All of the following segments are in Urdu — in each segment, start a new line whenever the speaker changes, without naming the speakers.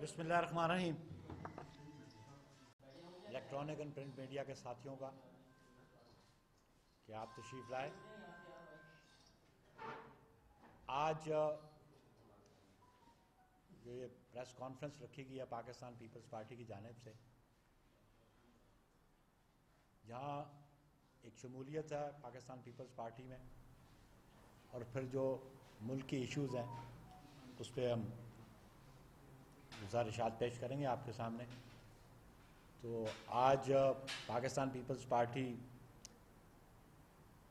بسم اللہ الرحمن الرحیم۔ الیکٹرانک اینڈ پرنٹ میڈیا کے ساتھیوں کا کہ آپ تشریف لائے۔ آج جو یہ پریس کانفرنس رکھی گئی ہے پاکستان پیپلز پارٹی کی جانب سے، جہاں ایک شمولیت ہے پاکستان پیپلز پارٹی میں، اور پھر جو ملک کی ایشوز ہیں اس پہ ہم گزارشات پیش کریں گے آپ کے سامنے۔ تو آج پاکستان پیپلز پارٹی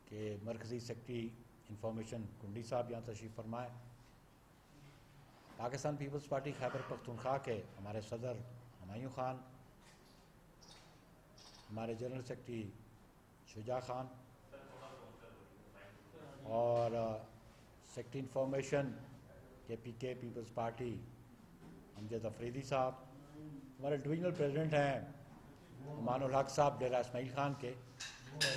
کے مرکزی سیکرٹری انفارمیشن کنڈی صاحب یہاں تشریف فرمائے، پاکستان پیپلز پارٹی خیبر پختونخوا کے ہمارے صدر ہمایوں خان، ہمارے جنرل سیکرٹری شجاع خان، اور سیکرٹری انفارمیشن کے پی کے پیپلز پارٹی امجد افریدی صاحب، ہمارے ڈویژنل پریزیڈنٹ ہیں امان الحق صاحب ڈیرہ اسماعیل خان کے۔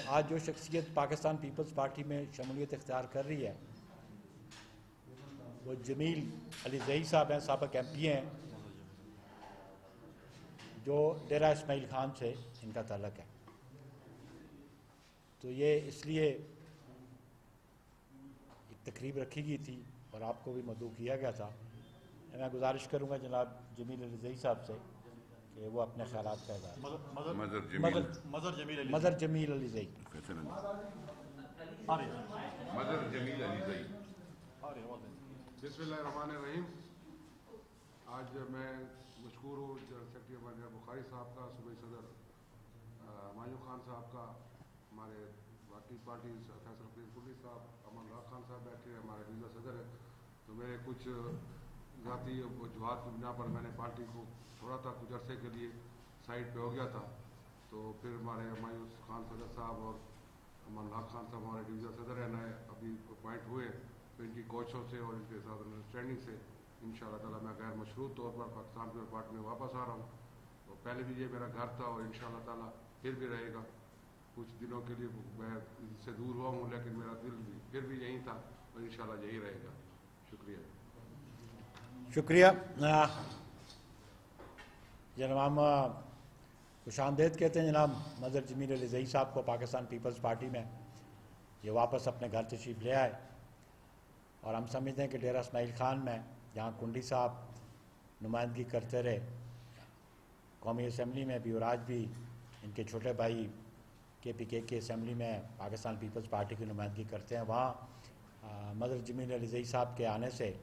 آج جو شخصیت پاکستان پیپلز پارٹی میں شمولیت اختیار کر رہی ہے وہ جمیل علی زئی صاحب ہیں، سابق ایم پی ہیں، جو ڈیرہ اسماعیل خان سے ان کا تعلق ہے۔ تو یہ اس لیے ایک تقریب رکھی گئی تھی اور آپ کو بھی مدعو کیا گیا تھا۔ میں گزارش کروں گا جناب جمیل علی زئی صاحب سے کہ وہ اپنے خیالات کا اظہار۔ مظہر جمیل علی زئی۔
بسم اللہ الرحمن الرحیم۔ آج میں مشکور ہوں جنرل سیکرٹری ہمارے بخاری صاحب کا، صوبائی صدر ہمایوں خان صاحب کا، ہمارے باقی پارٹی فیصل فرید کنڈی صاحب، امان الحق خان صاحب بیٹھے ہیں، ہمارے ڈویژنل صدر ہیں۔ تو میرے کچھ ذاتی وجوہات کی بنا پر میں نے پارٹی کو چھوڑا تھا، کچھ عرصے کے لیے سائڈ پہ ہو گیا تھا۔ تو پھر ہمارے ہمایوں خان صدر صاحب اور امان الحق خان صاحب ہمارے ڈویژنل صدر ہیں، نئے ابھی اپوائنٹ ہوئے، تو ان کی کوششوں سے اور ان کے ساتھ انڈرسٹینڈنگ سے انشاءاللہ تعالیٰ میں غیر مشروط طور پر پاکستان پیپلز پارٹی میں واپس آ رہا ہوں۔ اور پہلے بھی یہ میرا گھر تھا اور انشاءاللہ تعالیٰ پھر بھی رہے گا۔ کچھ دنوں کے لیے میں اس سے دور ہوا ہوں لیکن میرا دل بھی پھر بھی یہیں تھا اور انشاءاللہ یہی رہے گا۔ شکریہ۔
شکریہ جناب، خوش آمدید کہتے ہیں جناب مظہر جمیل علی زئی صاحب کو پاکستان پیپلز پارٹی میں۔ یہ واپس اپنے گھر تشریف لے آئے اور ہم سمجھتے ہیں کہ ڈیرہ اسماعیل خان میں جہاں کنڈی صاحب نمائندگی کرتے رہے قومی اسمبلی میں بھی، اور آج بھی ان کے چھوٹے بھائی کے پی کے اسمبلی میں پاکستان پیپلز پارٹی کی نمائندگی کرتے ہیں، وہاں مظہر جمیل علی زئی صاحب کے آنے سے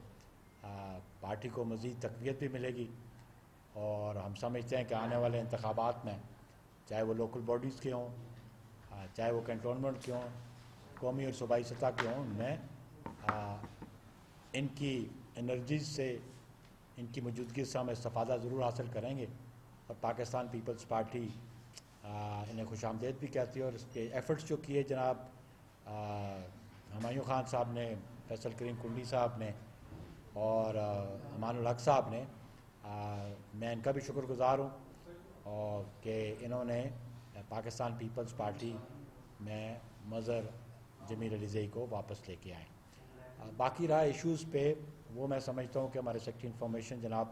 پارٹی کو مزید تقویت بھی ملے گی۔ اور ہم سمجھتے ہیں کہ آنے والے انتخابات میں چاہے وہ لوکل باڈیز کے ہوں، چاہے وہ کنٹونمنٹ کے ہوں، قومی اور صوبائی سطح کے ہوں، ان میں ان کی انرجیز سے، ان کی موجودگی سے ہم استفادہ ضرور حاصل کریں گے۔ اور پاکستان پیپلز پارٹی انہیں خوش آمدید بھی کہتی ہے، اور اس کے ایفرٹس جو کیے جناب ہمایوں خان صاحب نے، فیصل کریم کنڈی صاحب نے اور امان الحق صاحب نے، میں ان کا بھی شکر گزار ہوں اور کہ انہوں نے پاکستان پیپلز پارٹی میں مظہر جمیل علی زئی کو واپس لے کے آئے۔ باقی رہا ایشوز پہ، وہ میں سمجھتا ہوں کہ ہمارے سیکرٹری انفارمیشن جناب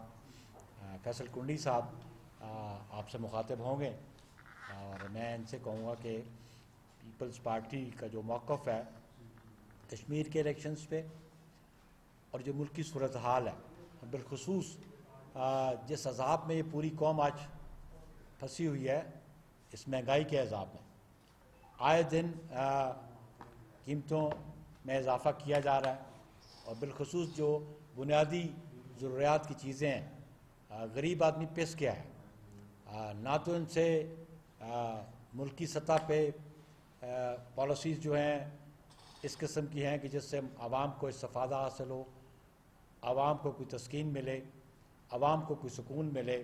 فیصل کنڈی صاحب آپ سے مخاطب ہوں گے، اور میں ان سے کہوں گا کہ پیپلز پارٹی کا جو موقف ہے کشمیر کے الیکشنز پہ اور جو ملک کی صورتحال ہے، بالخصوص جس عذاب میں یہ پوری قوم آج پھنسی ہوئی ہے، اس مہنگائی کے عذاب میں، آئے دن قیمتوں میں اضافہ کیا جا رہا ہے، اور بالخصوص جو بنیادی ضروریات کی چیزیں ہیں، غریب آدمی پس گیا ہے، نہ تو ان سے ملکی سطح پہ پالیسیز جو ہیں اس قسم کی ہیں کہ جس سے عوام کو استفادہ حاصل ہو، عوام کو کوئی تسکین ملے، عوام کو کوئی سکون ملے،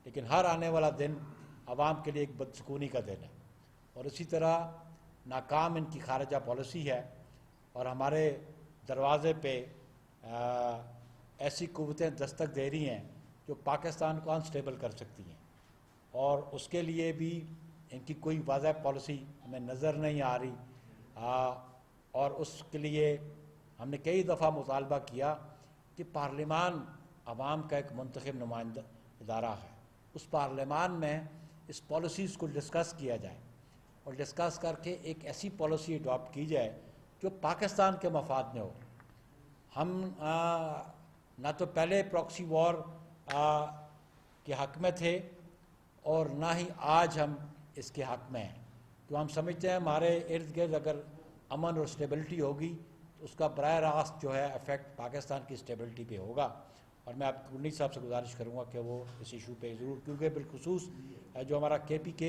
لیکن ہر آنے والا دن عوام کے لیے ایک بدسکونی کا دن ہے۔ اور اسی طرح ناکام ان کی خارجہ پالیسی ہے، اور ہمارے دروازے پہ ایسی قوتیں دستک دے رہی ہیں جو پاکستان کو انسٹیبل کر سکتی ہیں، اور اس کے لیے بھی ان کی کوئی واضح پالیسی ہمیں نظر نہیں آ رہی۔ اور اس کے لیے ہم نے کئی دفعہ مطالبہ کیا کہ پارلیمان عوام کا ایک منتخب ادارہ ہے، اس پارلیمان میں اس پالیسیز کو ڈسکس کیا جائے اور ڈسکس کر کے ایک ایسی پالیسی اڈاپٹ کی جائے جو پاکستان کے مفاد میں ہو۔ ہم نہ تو پہلے پراکسی وار کے حق میں تھے اور نہ ہی آج ہم اس کے حق میں ہیں، تو ہم سمجھتے ہیں ہمارے ارد گرد اگر امن اور اسٹیبلٹی ہوگی تو اس کا براہ راست جو ہے افیکٹ پاکستان کی اسٹیبلٹی پہ ہوگا۔ اور میں آپ کنڈی صاحب سے گزارش کروں گا کہ وہ اس ایشو پہ ضرور، کیونکہ بالخصوص جو ہمارا KPK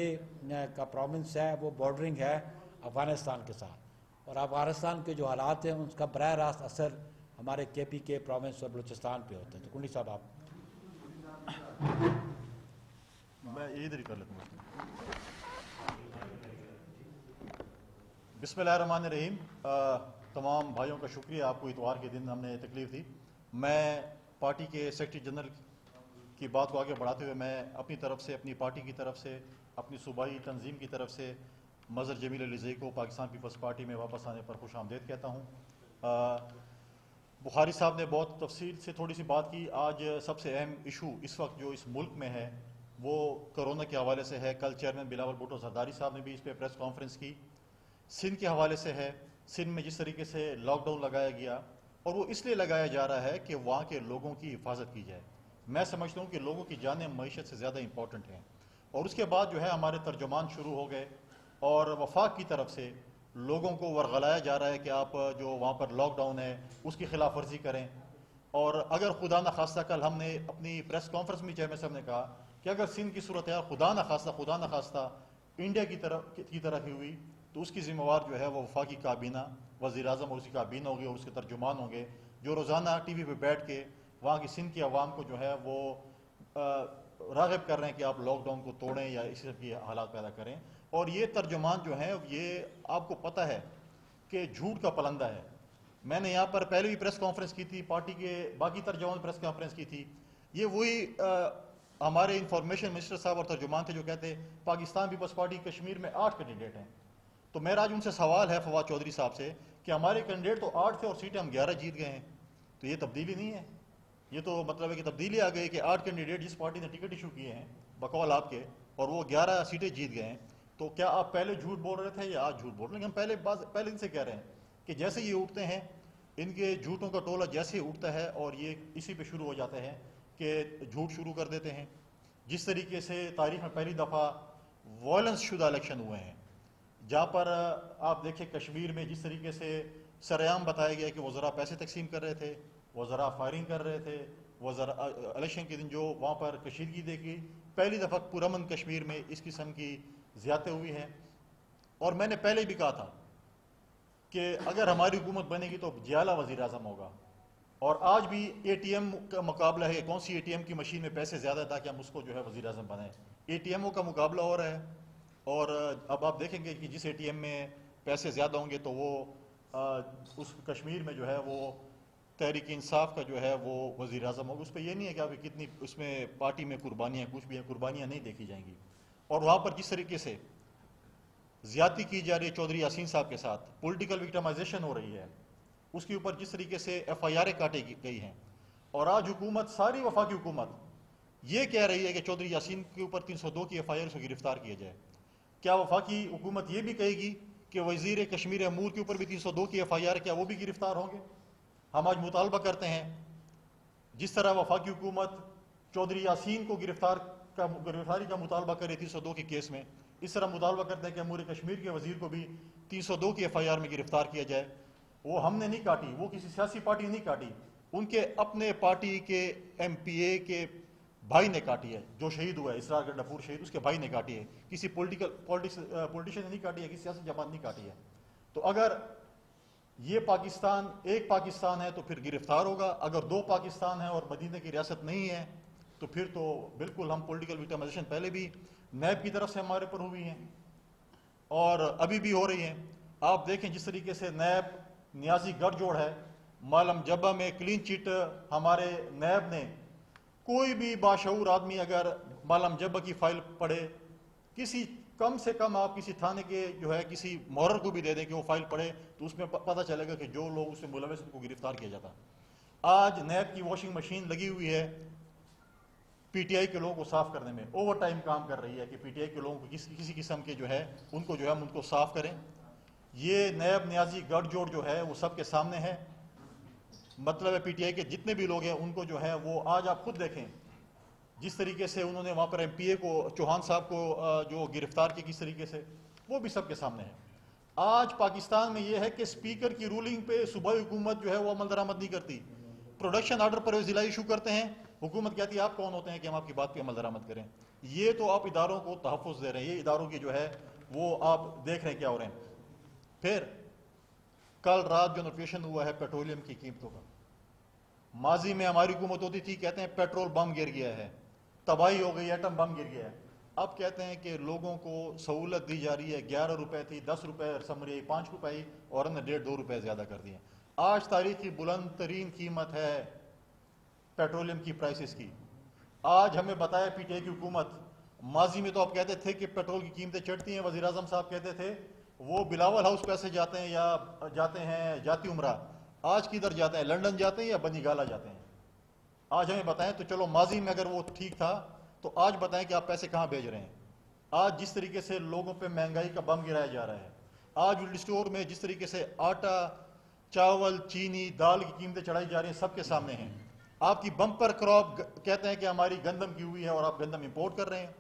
کا پروونس ہے وہ بارڈرنگ ہے افغانستان کے ساتھ، اور افغانستان کے جو حالات ہیں اس کا براہ راست اثر ہمارے KPK پروونس اور بلوچستان پہ ہوتا ہے۔ تو کنڈی صاحب آپ۔
میں ادھر ہی کر لیتا ہوں۔ بسم اللہ الرحمن الرحیم۔ تمام بھائیوں کا شکریہ، آپ کو اتوار کے دن ہم نے تکلیف دی۔ میں پارٹی کے سیکرٹری جنرل کی بات کو آگے بڑھاتے ہوئے میں اپنی طرف سے، اپنی پارٹی کی طرف سے، اپنی صوبائی تنظیم کی طرف سے مظہر جمیل علی زئی کو پاکستان پیپلز پارٹی میں واپس آنے پر خوش آمدید کہتا ہوں۔ بخاری صاحب نے بہت تفصیل سے تھوڑی سی بات کی۔ آج سب سے اہم ایشو اس وقت جو اس ملک میں ہے وہ کرونا کے حوالے سے ہے۔ کل چیئرمین بلاول بھٹو زرداری صاحب نے بھی اس پہ پریس کانفرنس کی۔ سندھ کے حوالے سے ہے، سندھ میں جس طریقے سے لاک ڈاؤن لگایا گیا، اور وہ اس لیے لگایا جا رہا ہے کہ وہاں کے لوگوں کی حفاظت کی جائے۔ میں سمجھتا ہوں کہ لوگوں کی جانیں معیشت سے زیادہ امپورٹنٹ ہیں۔ اور اس کے بعد جو ہے ہمارے ترجمان شروع ہو گئے اور وفاق کی طرف سے لوگوں کو ورغلایا جا رہا ہے کہ آپ جو وہاں پر لاک ڈاؤن ہے اس کی خلاف ورزی کریں۔ اور اگر خدا نخواستہ، کل ہم نے اپنی پریس کانفرنس میں چیئرمین صاحب نے کہا کہ اگر سندھ کی صورتحال خدا نخواستہ انڈیا کی طرح کی ہوئی تو اس کی ذمہ وار جو ہے وہ وفاقی کابینہ، وزیر اعظم اور اس کی کابینہ ہوگی اور اس کے ترجمان ہوں گے، جو روزانہ ٹی وی پہ بیٹھ کے وہاں کی سندھ کی عوام کو جو ہے وہ راغب کر رہے ہیں کہ آپ لاک ڈاؤن کو توڑیں یا اسی طرح کی حالات پیدا کریں۔ اور یہ ترجمان جو ہیں یہ آپ کو پتہ ہے کہ جھوٹ کا پلندہ ہے۔ میں نے یہاں پر پہلے بھی پریس کانفرنس کی تھی، پارٹی کے باقی ترجمان پریس کانفرنس کی تھی، یہ وہی ہمارے انفارمیشن منسٹر صاحب اور ترجمان تھے جو کہتے پاکستان پیپلز پارٹی کشمیر میں 8 کینڈیڈیٹ ہیں۔ تو میرا آج ان سے سوال ہے فواد چودھری صاحب سے کہ ہمارے کینڈیڈیٹ تو 8 تھے اور سیٹیں ہم 11 جیت گئے ہیں، تو یہ تبدیلی نہیں ہے؟ یہ تو مطلب ہے کہ تبدیلی آ گئی کہ 8 کینڈیڈیٹ جس پارٹی نے ٹکٹ ایشو کیے ہیں بقول آپ کے، اور وہ 11 سیٹیں جیت گئے ہیں۔ تو کیا آپ پہلے جھوٹ بول رہے تھے یا آج جھوٹ بول رہے ہیں؟ لیکن ہم پہلے دن سے کہہ رہے ہیں کہ جیسے یہ اٹھتے ہیں، ان کے جھوٹوں کا ٹولہ جیسے ہی اٹھتا ہے اور یہ اسی پہ شروع ہو جاتے ہیں کہ جھوٹ شروع کر دیتے ہیں۔ جس طریقے سے تاریخ میں پہلی دفعہ وائلنس شدہ الیکشن ہوئے ہیں، جہاں پر آپ دیکھیں کشمیر میں جس طریقے سے سرعام بتایا گیا کہ وزراء پیسے تقسیم کر رہے تھے، وزراء فائرنگ کر رہے تھے، وزراء الیکشن کے دن جو وہاں پر کشیدگی دیکھی، پہلی دفعہ پرامن کشمیر میں اس قسم کی زیادتی ہوئی ہیں۔ اور میں نے پہلے بھی کہا تھا کہ اگر ہماری حکومت بنے گی تو جیالہ وزیر اعظم ہوگا، اور آج بھی ATM کا مقابلہ ہے، کون سی ATM کی مشین میں پیسے زیادہ ہے تاکہ ہم اس کو جو ہے وزیر اعظم بنائیں۔ ATMوں کا مقابلہ ہو رہا ہے، اور اب آپ دیکھیں گے کہ جس ATM میں پیسے زیادہ ہوں گے تو وہ اس کشمیر میں جو ہے وہ تحریک انصاف کا جو ہے وہ وزیر اعظم ہوگا۔ اس پہ یہ نہیں ہے کہ آپ کتنی اس میں پارٹی میں قربانیاں کچھ بھی ہیں، قربانیاں نہیں دیکھی جائیں گی۔ اور وہاں پر جس طریقے سے زیادتی کی جا رہی ہے چودھری یاسین صاحب کے ساتھ، پولیٹیکل وکٹمائزیشن ہو رہی ہے، اس کے اوپر جس طریقے سے FIR کاٹے گئی ہیں، اور آج حکومت، ساری وفاقی حکومت یہ کہہ رہی ہے کہ چودھری یاسین کے اوپر 302 کی FIR سے گرفتار کیا جائے۔ کیا وفاقی حکومت یہ بھی کہے گی کہ وزیر کشمیر امور کے اوپر بھی 302 کی FIR، کیا وہ بھی گرفتار ہوں گے؟ ہم آج مطالبہ کرتے ہیں جس طرح وفاقی حکومت چودھری یاسین کو گرفتاری کا مطالبہ کرے 302 کے کیس میں، اس طرح مطالبہ کرتے ہیں کہ امور کشمیر کے وزیر کو بھی 302 کی FIR میں گرفتار کیا جائے۔ وہ ہم نے نہیں کاٹی، وہ کسی سیاسی پارٹی نے نہیں کاٹی، ان کے اپنے پارٹی کے MPA کے بھائی نے کاٹی ہے، جو شہید ہوا ہے اسرار گنڈاپور شہید، اس کے بھائی نے کاٹی ہے، کسی پولیٹیشین نے نہیں کاٹی ہے، کسی سیاسی جماعت نہیں کاٹی ہے۔ تو اگر یہ پاکستان ایک پاکستان ہے تو پھر گرفتار ہوگا، اگر 2 پاکستان ہیں اور مدینہ کی ریاست نہیں ہے تو پھر تو بالکل ہم پولیٹیکل وکٹمائزیشن پہلے بھی نیب کی طرف سے ہمارے پر ہوئی ہیں اور ابھی بھی ہو رہی ہیں۔ آپ دیکھیں جس طریقے سے نیب نیازی گڑھ جوڑ ہے، مالم جبہ میں کلین چٹ ہمارے نیب نے، کوئی بھی باشعور آدمی اگر مالم جبہ کی فائل پڑھے، کسی کم سے کم آپ کسی تھانے کے جو ہے کسی مورر کو بھی دے دیں کہ وہ فائل پڑھے تو اس میں پتہ چلے گا کہ جو لوگ اس میں ملوث ان کو گرفتار کیا جاتا۔ آج نیب کی واشنگ مشین لگی ہوئی ہے پی ٹی آئی کے لوگوں کو صاف کرنے میں اوور ٹائم کام کر رہی ہے کہ پی ٹی آئی کے لوگوں کو کسی قسم کے جو ہے ان کو جو ہے ہم ان کو صاف کریں. یہ نیب نیازی گڑھ جوڑ جو ہے وہ سب کے سامنے ہے. مطلب ہے پی ٹی آئی کے جتنے بھی لوگ ہیں ان کو جو ہے وہ آج آپ خود دیکھیں جس طریقے سے انہوں نے وہاں پر ایم پی اے کو چوہان صاحب کو جو گرفتار کیا کس طریقے سے, وہ بھی سب کے سامنے ہے. آج پاکستان میں یہ ہے کہ اسپیکر کی رولنگ پہ صوبائی حکومت جو ہے وہ عمل درآمد نہیں کرتی. پروڈکشن آرڈر پر وہ ضلع ایشو کرتے ہیں, حکومت کہتی ہے آپ کون ہوتے ہیں کہ ہم آپ کی بات پہ عمل درآمد کریں. یہ تو آپ اداروں کو تحفظ دے رہے ہیں, یہ اداروں کی جو ہے وہ آپ دیکھ رہے ہیں کیا ہو رہے ہیں. پھر کل رات جو نوٹیفیکیشن ہوا ہے پیٹرولیم کی قیمتوں کا, ماضی میں ہماری حکومت ہوتی تھی کہتے ہیں پیٹرول بم گر گیا ہے, تباہی ہو گئی, ایٹم بم گر گیا ہے. اب کہتے ہیں کہ لوگوں کو سہولت دی جا رہی ہے, 11 روپے تھی 10 روپے سمری 5 روپے اور ہم نے 1.5-2 روپے زیادہ کر دیے. آج تاریخ کی بلند ترین قیمت ہے پیٹرولیم کی پرائسز کی. آج ہمیں بتایا پی ٹی آئی کی حکومت, ماضی میں تو آپ کہتے تھے کہ پیٹرول کی قیمتیں چڑھتی ہیں, وزیر اعظم صاحب کہتے تھے وہ بلاول ہاؤس پیسے جاتے ہیں یا جاتے ہیں جاتی عمرہ. آج کدھر جاتے ہیں, لنڈن جاتے ہیں یا بنی گالا جاتے ہیں. آج ہمیں بتائیں تو چلو ماضی میں اگر وہ ٹھیک تھا تو آج بتائیں کہ آپ پیسے کہاں بھیج رہے ہیں. آج جس طریقے سے لوگوں پہ مہنگائی کا بم گرایا جا رہا ہے, آج ورلڈ اسٹور میں جس طریقے سے آٹا, چاول, چینی, دال کی قیمتیں چڑھائی جا رہی ہیں سب کے سامنے ہیں. آپ کی بمپر کراپ کہتے ہیں کہ ہماری گندم کی ہوئی ہے اور آپ گندم امپورٹ کر رہے ہیں,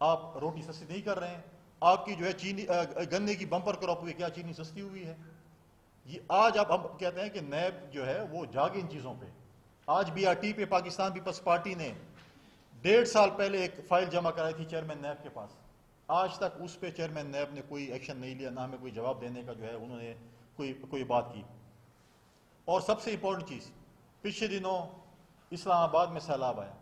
آپ روٹی سستی نہیں کر رہے ہیں. آپ کی جو ہے چینی گنے کی بمپر کراپ ہوئی, کیا چینی سستی ہوئی ہے. یہ آج آپ ہم کہتے ہیں کہ نیب جو ہے وہ جاگے ان چیزوں پہ. آج بی آر ٹی پہ پاکستان پیپلز پارٹی نے 1.5 سال پہلے ایک فائل جمع کرائی تھی چیئرمین نیب کے پاس. آج تک اس پہ چیئرمین نیب نے کوئی ایکشن نہیں لیا, نہ ہمیں کوئی جواب دینے کا جو ہے انہوں نے کوئی بات کی. اور سب سے امپورٹنٹ چیز, پچھلے دنوں اسلام آباد میں سیلاب آیا,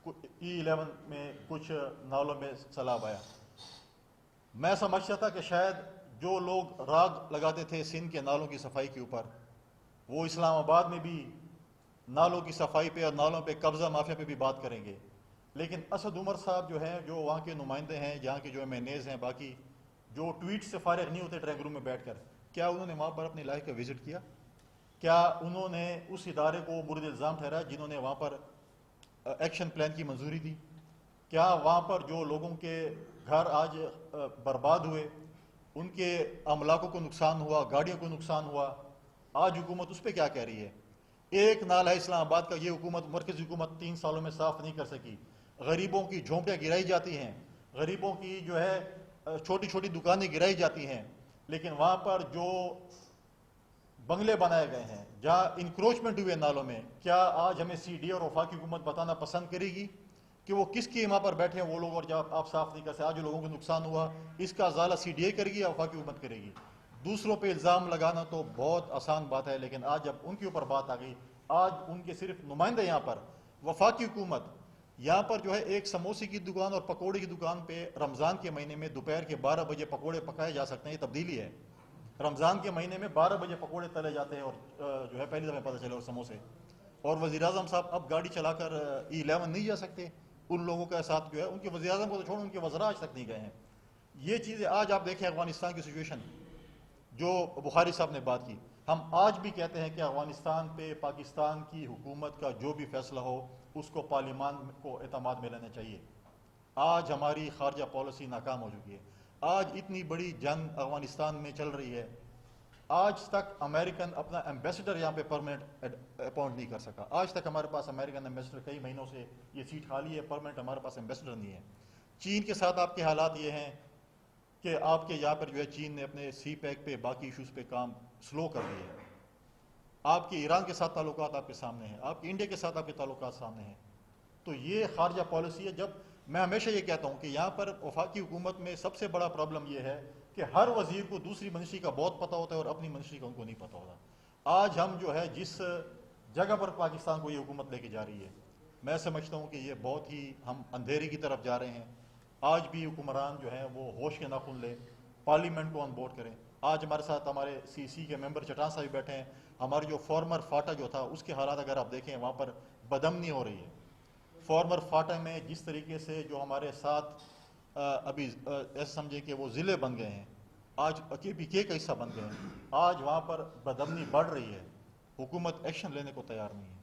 E11 میں کچھ نالوں میں سیلاب آیا. میں سمجھتا تھا کہ شاید جو لوگ راگ لگاتے تھے سندھ کے نالوں کی صفائی کے اوپر, وہ اسلام آباد میں بھی نالوں کی صفائی پہ اور نالوں پہ قبضہ مافیا پہ بھی بات کریں گے. لیکن اسد عمر صاحب جو ہیں, جو وہاں کے نمائندے ہیں, جہاں کے جو مینیز ہیں, باقی جو ٹویٹ سے فارغ نہیں ہوتے ڈرائنگ روم میں بیٹھ کر, کیا انہوں نے وہاں پر اپنی لائف کا وزٹ کیا؟ کیا انہوں نے اس ادارے کو مورد الزام ٹھہرایا جنہوں نے وہاں پر ایکشن پلان کی منظوری دی؟ کیا وہاں پر جو لوگوں کے گھر آج برباد ہوئے, ان کے املاکوں کو نقصان ہوا, گاڑیوں کو نقصان ہوا, آج حکومت اس پہ کیا کہہ رہی ہے؟ ایک نال ہے اسلام آباد کا, یہ حکومت مرکزی حکومت 3 سالوں میں صاف نہیں کر سکی. غریبوں کی جھونپڑیاں گرائی جاتی ہیں, غریبوں کی جو ہے چھوٹی چھوٹی دکانیں گرائی جاتی ہیں, لیکن وہاں پر جو بنگلے بنائے گئے ہیں, جہاں انکروچمنٹ ہوئے نالوں میں, کیا آج ہمیں سی ڈی اور وفاقی حکومت بتانا پسند کرے گی کہ وہ کس کی وہاں پر بیٹھے ہیں وہ لوگ, اور جب آپ صاف نہیں کر سکتے, آج جو لوگوں کو نقصان ہوا اس کا ازالہ سی ڈی اے کرے گی یا وفاقی حکومت کرے گی؟ دوسروں پہ الزام لگانا تو بہت آسان بات ہے, لیکن آج جب ان کے اوپر بات آ گئی, آج ان کے صرف نمائندے یہاں پر وفاقی حکومت یہاں پر جو ہے ایک سموسے کی دکان اور پکوڑے کی دکان پہ رمضان کے مہینے میں دوپہر کے 12 بجے پکوڑے پکائے جا سکتے ہیں. یہ تبدیلی ہے. رمضان کے مہینے میں 12 بجے پکوڑے تلے جاتے ہیں اور جو ہے پہلی دفعہ پتہ چلے, اور سموسے. اور وزیر اعظم صاحب اب گاڑی چلا کر E11 نہیں جا سکتے. ان لوگوں کے ساتھ جو ہے ان کے وزیر اعظم کو تو چھوڑو, ان کے وزراء آج تک نہیں گئے ہیں. یہ چیزیں آج آپ دیکھیں افغانستان کی سچویشن جو بخاری صاحب نے بات کی, ہم آج بھی کہتے ہیں کہ افغانستان پہ پاکستان کی حکومت کا جو بھی فیصلہ ہو اس کو پارلیمان کو اعتماد میں لینا چاہیے. آج ہماری خارجہ پالیسی ناکام ہو چکی ہے. آج اتنی بڑی جنگ افغانستان میں چل رہی ہے, آج تک امریکن اپنا ایمبیسڈر یہاں پہ پرماننٹ اپائنٹ نہیں کر سکا. آج تک ہمارے پاس امریکن ایمبیسڈر, کئی مہینوں سے یہ سیٹ خالی ہے, پرماننٹ ہمارے پاس ایمبیسڈر نہیں ہے. چین کے ساتھ آپ کے حالات یہ ہیں کہ آپ کے یہاں پر جو ہے چین نے اپنے سی پیک پہ باقی ایشوز پہ کام سلو کر دیے ہیں. آپ کے ایران کے ساتھ تعلقات آپ کے سامنے ہیں, آپ کے انڈیا کے ساتھ آپ کے تعلقات سامنے ہیں. تو یہ خارجہ پالیسی ہے. جب میں ہمیشہ یہ کہتا ہوں کہ یہاں پر وفاقی حکومت میں سب سے بڑا پرابلم یہ ہے کہ ہر وزیر کو دوسری منسٹری کا بہت پتہ ہوتا ہے اور اپنی منسٹری کا ان کو نہیں پتہ ہوتا. آج ہم جو ہے جس جگہ پر پاکستان کو یہ حکومت لے کے جا رہی ہے, میں سمجھتا ہوں کہ یہ بہت ہی ہم اندھیرے کی طرف جا رہے ہیں. آج بھی حکمران جو ہیں وہ ہوش کے ناخن لیں, پارلیمنٹ کو آن بورڈ کریں. آج ہمارے ساتھ ہمارے سی کے ممبر چٹان صاحب بیٹھے ہیں. ہمارے جو فارمر فاٹا جو تھا اس کے حالات اگر آپ دیکھیں, وہاں پر بدامنی ہو رہی ہے. فارمر فاٹا میں جس طریقے سے جو ہمارے ساتھ ابھی ایسے سمجھے کہ وہ ضلع بن گئے ہیں, آج KPK کا حصہ بن گئے ہیں, آج وہاں پر بدامنی بڑھ رہی ہے. حکومت ایکشن لینے کو تیار نہیں ہے.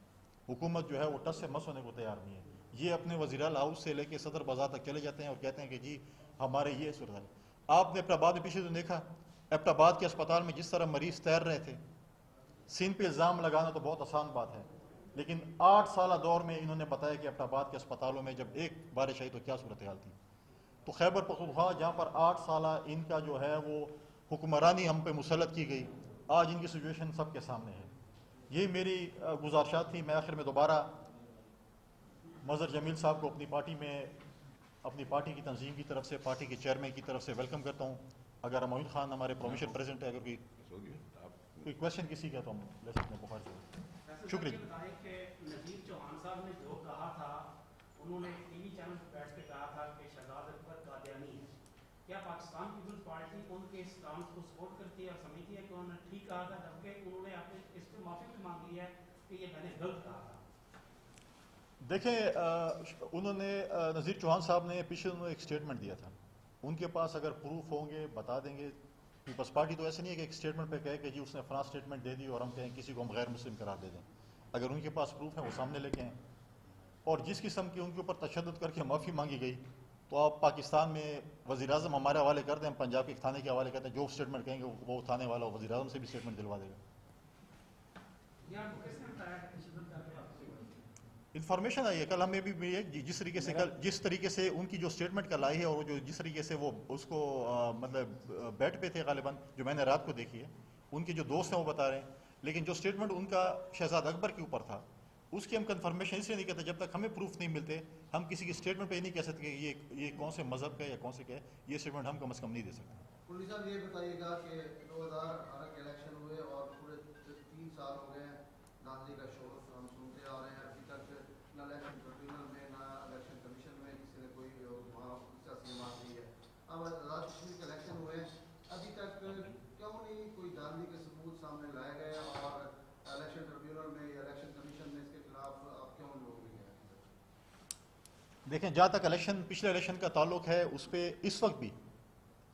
حکومت جو ہے وہ ٹس سے مس ہونے کو تیار نہیں ہے. یہ اپنے وزیر اعلیٰ ہاؤس سے لے کے صدر بازار تک چلے جاتے ہیں اور کہتے ہیں کہ جی ہمارے یہ صورت ہے. آپ نے ایبٹ آباد میں پیچھے تو دیکھا, ایبٹ آباد کے اسپتال میں جس طرح مریض تیر رہے تھے, سین پہ الزام لگانا تو بہت آسان بات ہے, لیکن 8 سالہ دور میں انہوں نے بتایا کہ ایبٹ آباد کے اسپتالوں میں جب ایک بارش آئی تو کیا صورتحال تھی. تو خیبر پختونخوا جہاں پر 8 سالہ ان کا جو ہے وہ حکمرانی ہم پہ مسلط کی گئی, آج ان کی سچویشن سب کے سامنے ہے. یہ میری گزارشات تھی. میں آخر میں دوبارہ مظہر جمیل صاحب کو اپنی پارٹی میں, اپنی پارٹی کی تنظیم کی طرف سے, پارٹی کے چیئرمین کی طرف سے ویلکم کرتا ہوں. اگر معین خان ہمارے پروموشن پریزیڈنٹ ہے, اگر کوئی کویشچن کسی کا تو ہم لے سکتے ہیں. بخار سے شکریہ جی.
بتائیں کہ نذیر چوہان صاحب نے جو کہا تھا, انہوں نے ٹی وی چینل پر بیٹھ کے کہا تھا کہ شہزاد اکبر قادیانی ہے. کیا پاکستان پیپلز پارٹی ان کے اسٹانس کو سپورٹ کرتی ہے اور سمجھتی ہے کہ انہوں نے ٹھیک کہا تھا, جبکہ انہوں نے آپ اس پہ معافی بھی مانگی ہے کہ یہ میں نے غلط کہا تھا؟
دیکھیں, انہوں نے نذیر چوہان صاحب نے پیچھے ایک اسٹیٹمنٹ دیا تھا. ان کے پاس اگر پروف ہوں گے بتا دیں گے. پیپلز پارٹی تو ایسے نہیں ہے کہ ایک اسٹیٹمنٹ پہ کہے کہ جی اس نے فلاں اسٹیٹمنٹ دے دی اور ہم کہیں کسی کو ہم غیر مسلم قرار دے دیں. اگر ان کے پاس پروف ہے وہ سامنے لے کے آئیں. اور جس قسم کی ان کے اوپر تشدد کر کے معافی مانگی گئی, تو آپ پاکستان میں وزیر اعظم ہمارے حوالے کر دیں, ہم پنجاب کے ایک تھانے کے حوالے کرتے ہیں, جو اسٹیٹمنٹ کہیں گے وہ تھانے والا وزیر اعظم سے بھی اسٹیٹمنٹ دلوا دے گا. انفارمیشن آئی ہے کل ہمیں بھی, جس طریقے سے ان کی جو اسٹیٹمنٹ کل آئی ہے اور جو جس طریقے سے وہ اس کو مطلب بیٹ پہ تھے غالباً, جو میں نے رات کو دیکھی ہے, ان کے جو دوست ہیں وہ بتا رہے ہیں. لیکن جو اسٹیٹمنٹ ان کا شہزاد اکبر کے اوپر تھا, اس کی ہم کنفرمیشن اس لیے نہیں کہتے جب تک ہمیں پروف نہیں ملتے. ہم کسی کی اسٹیٹمنٹ پہ یہ نہیں کہہ سکتے کہ یہ کون سے مذہب کا ہے یا کون سے کا ہے. یہ اسٹیٹمنٹ ہم کم از کم نہیں دے سکتے.
پولیس صاحب یہ بتائیے گا کہ 2018 کے الیکشن ہوئے اور پورے 3 سال ہو گئے ہیں, دھاندلی کا شور ہم سنتے آ رہے ہیں. ابھی تک نہ الیکشن ٹریبیونل میں نہ الیکشن کمیشن میں کسی نے کوئی وہاں سیاسی بات دی ہے. اب آزاد کشمیر کے الیکشن ہوئے ہیں, ابھی تک کیوں نہیں کوئی دھاندلی کے ثبوت سامنے لائے گئے, اور الیکشن ٹریبیونل میں یا الیکشن کمیشن میں اس کے خلاف آپ کیوں لوگ نہیں ہیں؟
دیکھیں, جہاں تک پچھلے الیکشن کا تعلق ہے, اس پہ اس وقت بھی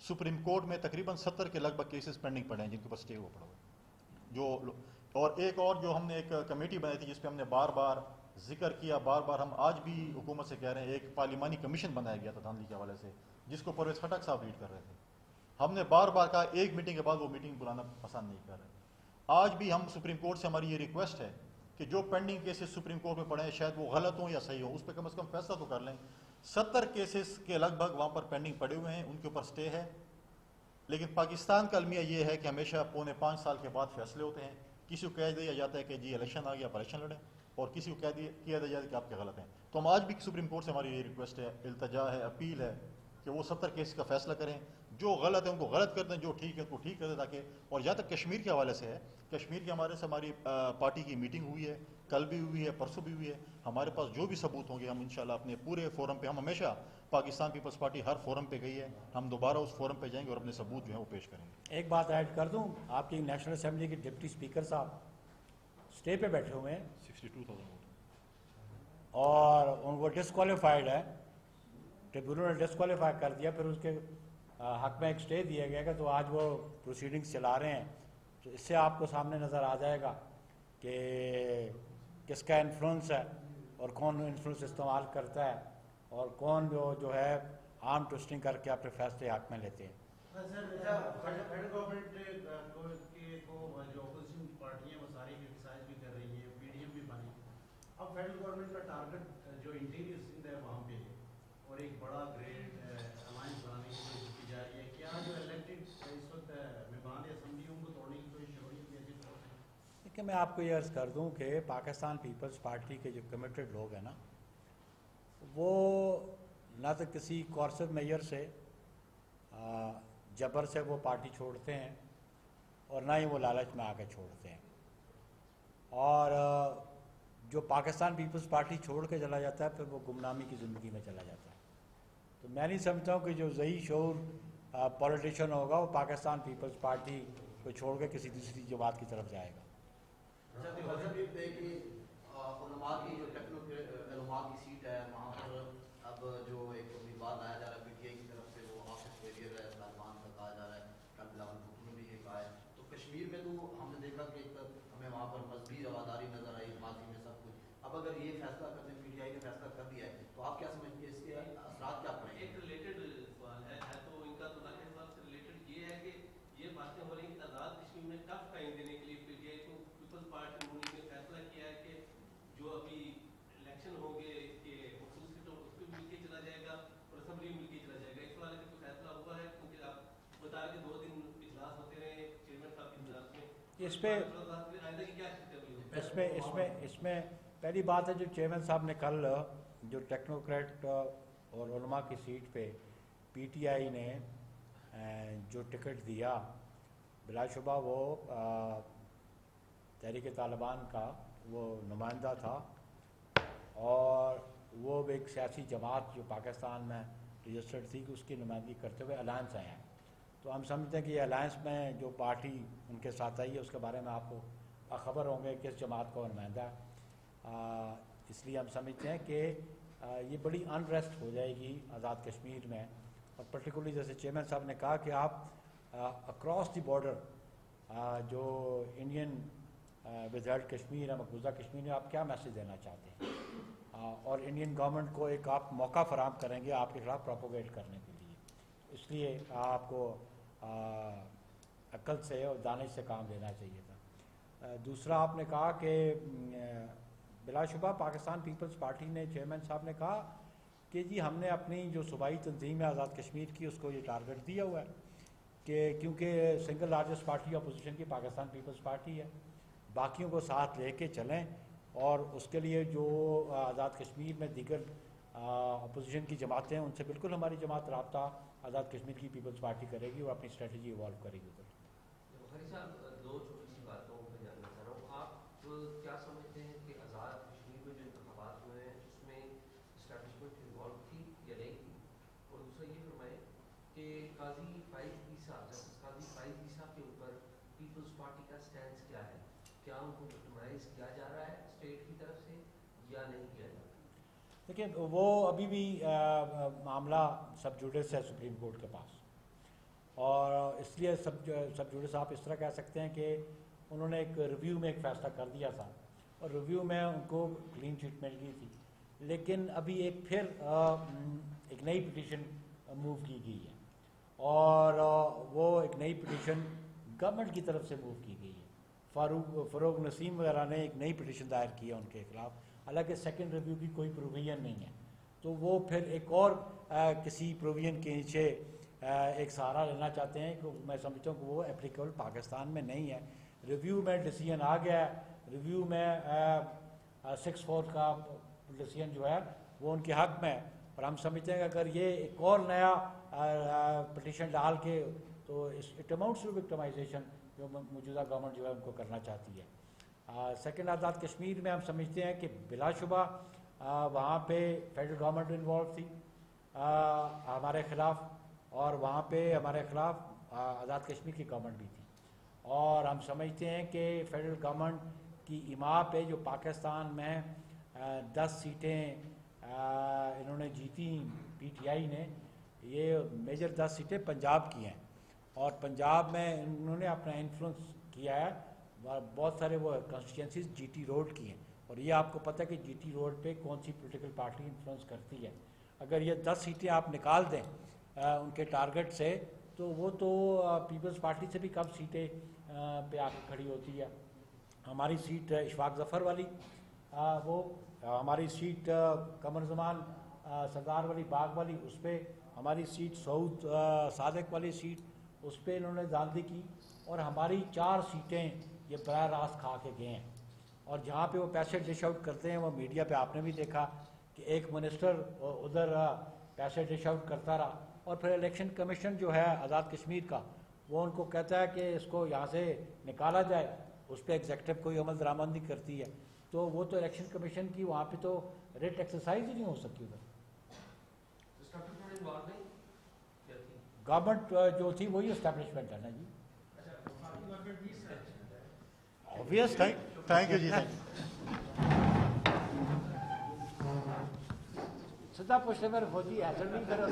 سپریم کورٹ میں تقریباً 70 کے لگ بھگ کیسز پینڈنگ پڑے ہیں جن کے اوپر اسٹے ہوا پڑا ہوا. اور ایک اور جو ہم نے ایک کمیٹی بنائی تھی جس پہ ہم نے بار بار ذکر کیا, بار بار ہم آج بھی حکومت سے کہہ رہے ہیں, ایک پارلیمانی کمیشن بنایا گیا تھا دھاندلی کے حوالے سے, جس کو پرویز خٹک صاحب لیڈ کر رہے تھے. ہم نے بار بار کہا, ایک میٹنگ کے بعد وہ میٹنگ بلانا پسند نہیں کر رہے. آج بھی ہم سپریم کورٹ سے ہماری یہ ریکویسٹ ہے کہ جو پینڈنگ کیسز سپریم کورٹ میں پڑے ہیں, شاید وہ غلط ہوں یا صحیح ہوں, اس پہ کم از کم فیصلہ تو کر لیں. 70 کیسز کے لگ بھگ وہاں پر پینڈنگ پڑے ہوئے ہیں, ان کے اوپر اسٹے ہے. لیکن پاکستان کا المیہ یہ ہے کہ ہمیشہ 4.5 سال کے بعد فیصلے ہوتے ہیں. کسی کو کہہ دیا جاتا ہے کہ جی الیکشن آ گیا, آپ الیکشن لڑیں, اور کسی کو کیا دیا جاتا ہے کہ آپ کے غلط ہیں. تو ہم آج بھی سپریم کورٹ سے ہماری یہ ریکویسٹ ہے, التجا ہے, اپیل ہے کہ وہ 70 کیس کا فیصلہ کریں. جو غلط ہے ان کو غلط کر دیں, جو ٹھیک ہے ان کو ٹھیک کر دیں. تاکہ, اور جہاں تک کشمیر کے حوالے سے ہے, کشمیر کے ہمارے سے ہماری پارٹی کی میٹنگ ہوئی ہے, کل بھی ہوئی ہے, پرسوں بھی ہوئی ہے. ہمارے پاس جو بھی ثبوت ہوں گے ہم انشاءاللہ اپنے پورے فورم پہ, ہم ہمیشہ پاکستان پیپلز پارٹی ہر فورم پہ گئی ہے, ہم دوبارہ اس فورم پہ جائیں گے اور اپنے ثبوت جو ہیں وہ پیش کریں گے.
ایک بات ایڈ کر دوں, آپ کی نیشنل اسمبلی کے ڈپٹی اسپیکر صاحب اسٹے پہ بیٹھے ہوئے ہیں
62,000 ووٹ.
اور ان کو ڈسکوالیفائڈ ہے, ٹریبیونل نے ڈسکوالیفائی کر دیا, پھر اس کے حق میں ایک اسٹے دیا گیا کہ تو آج وہ پروسیڈنگس چلا رہے ہیں. تو اس سے آپ کو سامنے نظر آ جائے گا کہ کس کا انفلوئنس ہے اور کون انفلوئنس استعمال کرتا ہے اور کون جو ہے آرم ٹوسٹنگ کر کے اپنے فیصلے حق میں لیتے ہیں.
فیڈرل گورنمنٹ کو جو اپوزیشن پارٹیاں وہ ساری کرٹیسائز بھی کر رہی ہیں, پی ڈی ایم بھی بنی. اب فیڈرل گورنمنٹ کا ٹارگٹ جو انٹیریئر سندھ ہے وہاں پہ ہے, اور ایک بڑا گریٹ الائنس بنانے کی کوشش کی جا رہی ہے. کیا جو الیکٹڈ اس وقت ممبران اسمبلی ان کو توڑنے کی کوشش ہو رہی ہے ایسی طور سے؟
دیکھیں, میں آپ کو یہ عرض کر دوں کہ پاکستان پیپلز پارٹی کے جو کمیٹڈ لوگ ہیں نا, وہ نہ تو کسی کورسو میئر سے جبر سے وہ پارٹی چھوڑتے ہیں اور نہ ہی وہ لالچ میں آ کے چھوڑتے ہیں. اور جو پاکستان پیپلز پارٹی چھوڑ کے چلا جاتا ہے پھر وہ گمنامی کی زندگی میں چلا جاتا ہے. تو میں نہیں سمجھتا ہوں کہ جو ذہی شعور پولیٹیشین ہوگا وہ پاکستان پیپلز پارٹی کو چھوڑ کے کسی دوسری جماعت کی طرف جائے گا.
علماء کی جو علماء کی سیٹ ہے وہاں پر اب جو ایک امیدوار لایا جا رہا ہے پی ٹی آئی کی طرف سے, وہ آصف وزیر ہے, طالبان کا کہا جا رہا ہے, کل بلاول بھٹو نے بھی یہ کہا ہے. تو کشمیر میں تو ہم نے دیکھا کہ ہمیں وہاں پر مذہبی رواداری نظر آئی, ماضی میں سب کچھ. اب اگر یہ فیصلہ کرنے پی ٹی PTI نے فیصلہ کر دیا ہے تو آپ کیا سمجھتے ہیں اس کے اثرات کیا پڑیں گے؟
ایک ریلیٹڈ سوال ہے تو ان کا تو نہ سوال سے ریلیٹڈ یہ ہے کہ یہ باتیں ہو رہی ہیں کہ آزاد کشمیر میں ٹف ٹائم دینے کے لیے پی ٹی آئی کو پیپلز پارٹی مونی نے فیصلہ کیا ہے کہ جو ابھی الیکشن ہوں گے کہ مخصوص سیٹوں اس پہ مل کے چلا جائے گا اور اسمبلی مل کے چلا جائے گا. اس والے کا کوئی فیصلہ ہوا ہے کیونکہ آپ بتا رہے 2 دن اجلاس ہوتے رہے چیئرمین صاحب کے اجلاس میں
اس پہ اس میں پہلی بات ہے جو چیئرمین صاحب نے کل جو ٹیکنوکریٹ اور علماء کی سیٹ پہ پی ٹی آئی نے جو ٹکٹ دیا بلا شبہ وہ تحریک طالبان کا وہ نمائندہ تھا اور وہ ایک سیاسی جماعت جو پاکستان میں رجسٹرڈ تھی کہ اس کی نمائندگی کرتے ہوئے الائنس آئے ہیں. تو ہم سمجھتے ہیں کہ یہ الائنس میں جو پارٹی ان کے ساتھ آئی ہے اس کے بارے میں آپ کو خبر ہوں گے کس جماعت کا نمائندہ ہے. اس لیے ہم سمجھتے ہیں کہ یہ بڑی انریسٹ ہو جائے گی آزاد کشمیر میں اور پرٹیکولرلی جیسے چیئرمین صاحب نے کہا کہ آپ اکراس دی بارڈر جو انڈین وزارت کشمیر ہے مقبوضہ کشمیر میں آپ کیا میسیج دینا چاہتے ہیں اور انڈین گورنمنٹ کو ایک آپ موقع فراہم کریں گے آپ کے خلاف پروپوگیٹ کرنے کے لیے. اس لیے آپ کو عقل سے اور دانش سے کام لینا چاہیے تھا. دوسرا آپ نے کہا کہ بلا شبہ پاکستان پیپلز پارٹی نے چیئرمین صاحب نے کہا کہ جی ہم نے اپنی جو صوبائی تنظیم ہے آزاد کشمیر کی اس کو یہ ٹارگٹ دیا ہوا ہے کہ کیونکہ سنگل لارجسٹ پارٹی اپوزیشن کی پاکستان پیپلز پارٹی ہے باقیوں کو ساتھ لے کے چلیں اور اس کے لیے جو آزاد کشمیر میں دیگر اپوزیشن کی جماعتیں ہیں ان سے بالکل ہماری جماعت رابطہ آزاد کشمیر کی پیپلز پارٹی کرے گی اور اپنی اسٹریٹجی ایوالو کرے گی.
بخاری صاحب 2 چھوٹی سی باتوں پہ جاننا چاہ رہا ہوں. آپ کیا سمجھتے ہیں کہ آزاد کشمیر میں جو انتخابات ہوئے ہیں اس میں اسٹیبلشمنٹ انوالو تھی یا نہیں تھی؟ اور دوسرا یہ فرمائیں کہ قاضی فائز عیسیٰ جسٹس قاضی فائز عیسیٰ کے اوپر پیپلز پارٹی کا اسٹینس کیا ہے؟ کیا ان کو وکٹمائز کیا جا رہا ہے اسٹیٹ کی طرف سے یا نہیں کیا جا رہا؟
دیکھیں وہ ابھی بھی معاملہ سب جوڈس ہے سپریم کورٹ کے پاس اور اس لیے سب جوڈس آپ اس طرح کہہ سکتے ہیں کہ انہوں نے ایک ریویو میں ایک فیصلہ کر دیا تھا اور ریویو میں ان کو کلین چٹ مل گئی تھی لیکن ابھی ایک پھر ایک نئی پٹیشن موو کی گئی ہے اور وہ ایک نئی پٹیشن گورنمنٹ کی طرف سے موو کی گئی ہے. فاروق نسیم وغیرہ نے ایک نئی پٹیشن دائر کی ہے ان کے خلاف حالانکہ سیکنڈ ریویو کی کوئی پروویژن نہیں ہے تو وہ پھر ایک اور کسی پروویژن کے نیچے ایک سہارا لینا چاہتے ہیں کہ میں سمجھتا ہوں کہ وہ اپلیکیبل پاکستان میں نہیں ہے. ریویو میں ڈیسیجن آ گیا ہے ریویو میں 6-4 کا ڈیسیجن جو ہے وہ ان کے حق میں ہے اور ہم سمجھتے ہیں کہ اگر یہ ایک اور نیا پٹیشن ڈال کے تو اٹ اماؤنٹس ٹو وکٹمائزیشن جو موجودہ گورنمنٹ جو ہے ان کو کرنا چاہتی ہے. سیکنڈ آزاد کشمیر میں ہم سمجھتے ہیں کہ بلا شبہ وہاں پہ فیڈرل گورنمنٹ انوالو تھی ہمارے خلاف اور وہاں پہ ہمارے خلاف آزاد کشمیر کی گورنمنٹ بھی تھی اور ہم سمجھتے ہیں کہ فیڈرل گورنمنٹ کی ایما پہ جو پاکستان میں 10 سیٹیں انہوں نے جیتی پی ٹی آئی نے یہ میجر 10 سیٹیں پنجاب کی ہیں اور پنجاب میں انہوں نے اپنا انفلوئنس کیا ہے بہت سارے وہ کانسٹیچوئنسیز جی ٹی روڈ کی ہیں اور یہ آپ کو پتہ ہے کہ جی ٹی روڈ پہ کون سی پولیٹیکل پارٹی انفلوئنس کرتی ہے. اگر یہ 10 سیٹیں آپ نکال دیں ان کے ٹارگٹ سے تو وہ تو پیپلز پارٹی سے بھی کم سیٹیں پہ آ کے کھڑی ہوتی ہے. ہماری سیٹ اشفاق ظفر والی وہ ہماری سیٹ قمر زمان سردار والی باغ والی اس پہ ہماری سیٹ سعود صادق والی سیٹ اس پہ انہوں نے داخلگی کی اور ہماری 4 سیٹیں یہ براہ راست کھا کے گئے ہیں اور جہاں پہ وہ پیسے ڈش آؤٹ کرتے ہیں وہ میڈیا پہ آپ نے بھی دیکھا کہ ایک منسٹر ادھر پیسے ڈش آؤٹ کرتا رہا اور پھر الیکشن کمیشن جو ہے آزاد کشمیر کا وہ ان کو کہتا ہے کہ اس کو یہاں سے نکالا جائے اس پہ ایگزیکٹو کوئی عمل درآمد نہیں کرتی ہے تو وہ تو الیکشن کمیشن کی وہاں پہ تو ریٹ ایکسرسائز ہی نہیں ہو سکتی ادھر. گورنمنٹ جو تھی وہی اسٹیبلشمنٹ ہے نا جی.
obvious. Thank you جی.
سدا پوچھتے میرے فوجی ایسا نہیں کرو